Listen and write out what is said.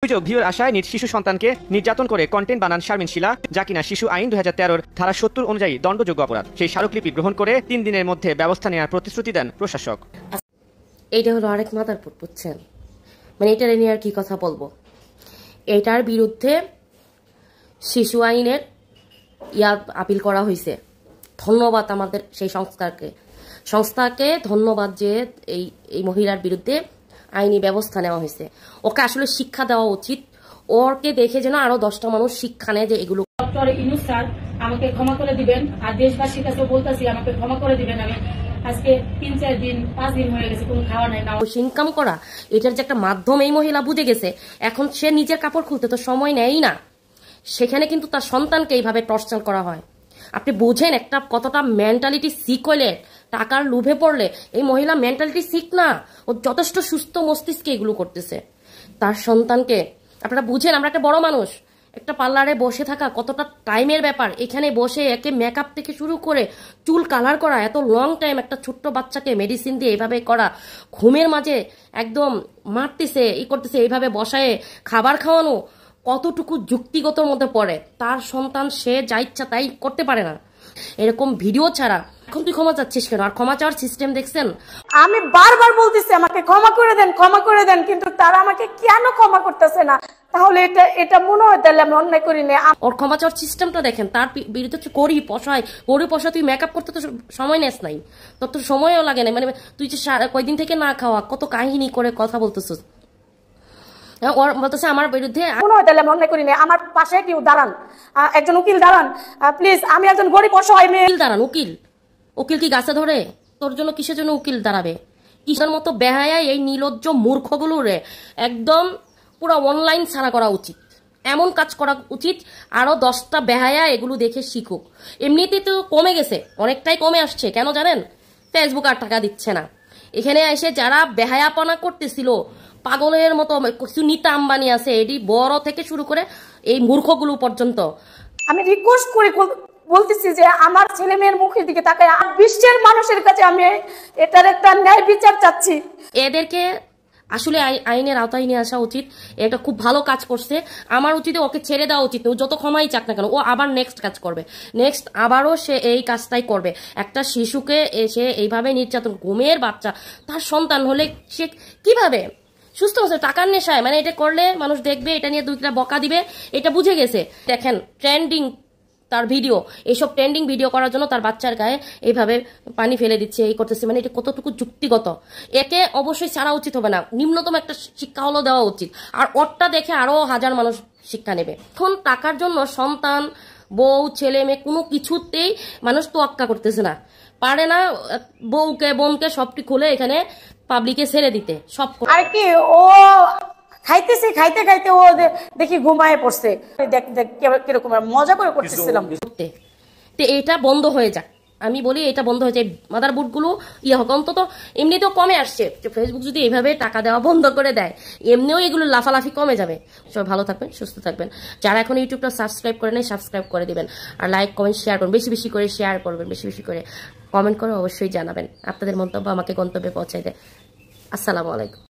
অভিযোগ ভিউর আশায় নিজ শিশু সন্তানকে নির্যাতন করে কন্টেন্ট বানান শারমিন শিলা, যা কিনা শিশু আইন 2013 ধারা 70 অনুযায়ী দণ্ডযোগ্য অপরাধ। সেই স্মারকলিপি গ্রহণ করে 3 দিনের মধ্যে ব্যবস্থা নেওয়ার প্রতিশ্রুতি দেন প্রশাসক। এইটা হলো আরেক মাদারপুর, বুঝছেন? মানে এটার নিয়ে আর কি কথা বলবো। এটার বিরুদ্ধে শিশু আইনের আপিল করা হয়েছে। ধন্যবাদ আমাদের সেই সংস্থাকে ধন্যবাদ যে এই মহিলার বিরুদ্ধে আইনি ব্যবস্থা নেওয়া হয়েছে। ওকে আসলে শিক্ষা দেওয়া উচিত। ওরকে দেখে যেন আরো 10টা মানুষ শিক্ষা নেয় যে এগুলো। ডক্টর ইউনূস স্যার আমাকে ক্ষমা করে দিবেন, আর দেশবাসীর কাছে বলতেছি আমাকে ক্ষমা করে দিবেন। আমি আজকে 3-4 দিন 5 দিন হয়ে গেছে কোনো খাওয়া নাই। ইনকাম করা এটার যে একটা মাধ্যম এই মহিলা বুঝে গেছে। এখন সে নিজের কাপড় খুলতে তো সময় নেয়ই না, সেখানে কিন্তু তার সন্তানকে এইভাবে টর্চার করা হয়। আপনি বুঝেন একটা কতটা মেন্টালিটি সিক হইলে, টাকার লোভে পড়লে। এই মহিলা মেন্টালিটি সিক না, ও যথেষ্ট সুস্থ মস্তিষ্কে এগুলো করতেছে তার সন্তানকে। আপনারা বুঝেন, আমরা একটা বড় মানুষ, একটা পার্লারে বসে থাকা কতটা টাইমের ব্যাপার। এখানে বসে একে মেকআপ থেকে শুরু করে চুল কালার করা, এত লং টাইম একটা ছোট্ট বাচ্চাকে মেডিসিন দিয়ে এইভাবে করা, ঘুমের মাঝে একদম মারতেছে, করতেছে, এইভাবে বসায় খাবার খাওয়ানো, কতটুকু যুক্তিগতর মধ্যে পড়ে। তার সন্তান সে যা ইচ্ছা তাই করতে পারে না এরকম ভিডিও ছাড়া। এখন তুই ক্ষমা চাচ্ছিস কেন? আর ক্ষমা চাওয়ার সিস্টেম দেখছেন? আমি বারবার বলতেছি আমাকে ক্ষমা করে দেন, ক্ষমা করে দেন, কিন্তু তারা আমাকে কেন ক্ষমা করতেছে না? তাহলে এটা মনে হয় তাহলে আমি অন্যায় করি না। ওর ক্ষমা চাওয়ার সিস্টেমটা দেখেন। তার বিরুদ্ধে করি পশায় তুই মেকআপ করতে তো সময় নেস নাই, তোর তো সময়ও লাগে না। মানে তুই যে কয়দিন থেকে না খাওয়া, কত কাহিনী করে কথা বলতেছিস। ওর বলতেছে আমার বিরুদ্ধে মনে হয় তাহলে আমি অন্যায় করি না। আমার পাশে কেউ দাঁড়ান, একজন উকিল দাঁড়ান প্লিজ। আমি একজন গরিব অসহায় মেয়ে। উকিল দাঁড়ান। উকিল কি গাছে ধরে? তোর জন্য কিসের জন্য উকিল দাঁড়াবে? কিসের মতো বেহায়া এই নির্লজ্জ মূর্খগুলো রে একদম পুরো অনলাইন ছাড়া করা উচিত। এমন কাজ করা উচিত আরো 10টা বেহায়া এগুলো দেখে শিখুক। এমনিতে তো কমে গেছে, অনেকটাই কমে আসছে। কেন জানেন? ফেসবুক আর টাকা দিচ্ছে না। এখানে এসে যারা বেহায়াপনা করতেছিল পাগলের মতো, কিছু নিতা আম্বানি আছে, এটি বড় থেকে শুরু করে এই মূর্খগুলো পর্যন্ত। আমি রিকোয়েস্ট করে বলতেছি যে আমার ছেলে মেয়ের মুখের দিকে তাকায় বিশ্বের মানুষের কাছে আমি এটার একটা ন্যায় বিচার চাচ্ছি। এদেরকে আসলে আইনের আওতায় নিয়ে আসা উচিত। এটা খুব ভালো কাজ করছে। আমার উচিত ওকে ছেড়ে দেওয়া উচিত। ও যত ক্ষমাই চাক না কেন, ও আবার নেক্সট কাজ করবে, নেক্সট আবারও সে এই কাজটাই করবে। একটা শিশুকে এসে এইভাবে নির্যাতন, ঘুমের বাচ্চা, তার সন্তান হলে সে কিভাবে সুস্থ হচ্ছে? টাকার নেশায়। মানে এটা করলে মানুষ দেখবে, এটা নিয়ে 2টা বকা দিবে, এটা বুঝে গেছে। দেখেন ট্রেন্ডিং তার ভিডিও, এইসব ট্রেন্ডিং ভিডিও করার জন্য তার বাচ্চার গায়ে এইভাবে পানি ফেলে দিচ্ছে, এই করতেছে। মানে এটা কতটুকু যুক্তিগত? একে অবশ্যই ছাড়া উচিত হবে না, নিম্নতম একটা শিক্ষা হলো দেওয়া উচিত। আর ওরটা দেখে আরো 1000 মানুষ শিক্ষা নেবে। এখন টাকার জন্য সন্তান, বউ, ছেলে মেয়ে কোনো কিছুতেই মানুষ তোয়াক্কা করতেছে না, পারে না বউকে বোনকে সবটি খুলে এখানে পাবলিকে ছেড়ে দিতে। সব আর কি ও খাইতেছে, খাইতে খাইতে ও দেখি ঘুমায় পড়ছে। কিরকম মজা করে করতেছিলাম। এটা বন্ধ হয়ে যাক, আমি বলি এটা বন্ধ হয়ে যায়। মাদার বুটগুলো হোক, অন্তত এমনিতেও কমে আসছে। ফেসবুক যদি এইভাবে টাকা দেওয়া বন্ধ করে দেয়, এমনিও এগুলো লাফালাফি কমে যাবে। সবাই ভালো থাকবেন, সুস্থ থাকবেন। যারা এখন ইউটিউবটা সাবস্ক্রাইব করে নেই, সাবস্ক্রাইব করে দিবেন। আর লাইক, কমেন্ট, শেয়ার করবেন, বেশি বেশি করে শেয়ার করবেন, বেশি বেশি করে কমেন্ট করে অবশ্যই জানাবেন। আপনাদের মন্তব্য আমাকে গন্তব্যে পৌঁছাই দেয়। আসসালামু আলাইকুম।